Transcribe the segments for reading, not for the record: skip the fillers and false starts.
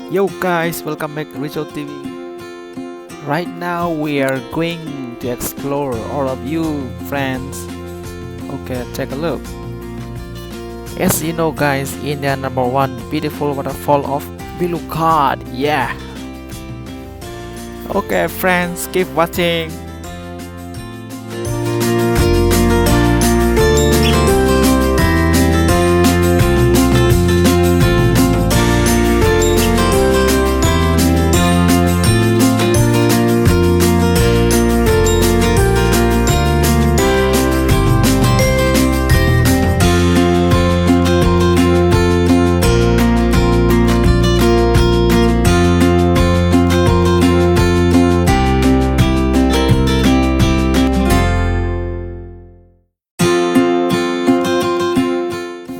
Yo guys, welcome back to Recho TV. Right now we are going to explore all of you friends. Okay, take a look. As you know guys, India number one beautiful waterfall of Bhelughat. Yeah. Okay friends, keep watching.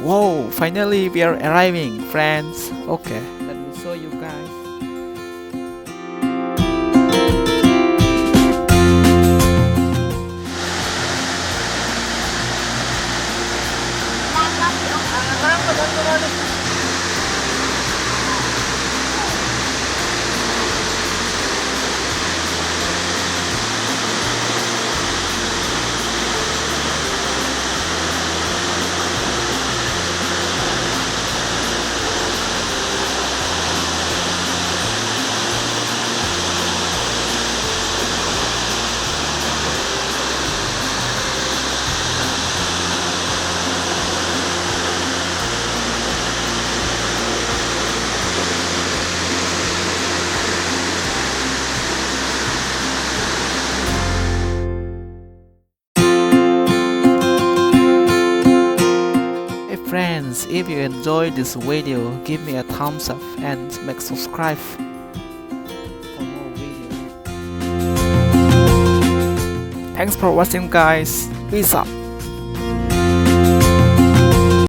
Whoa, finally we are arriving, friends. Okay, let me show you guys. Hey friends, if you enjoyed this video, give me a thumbs up and make subscribe for more videos. Thanks for watching guys. Peace out.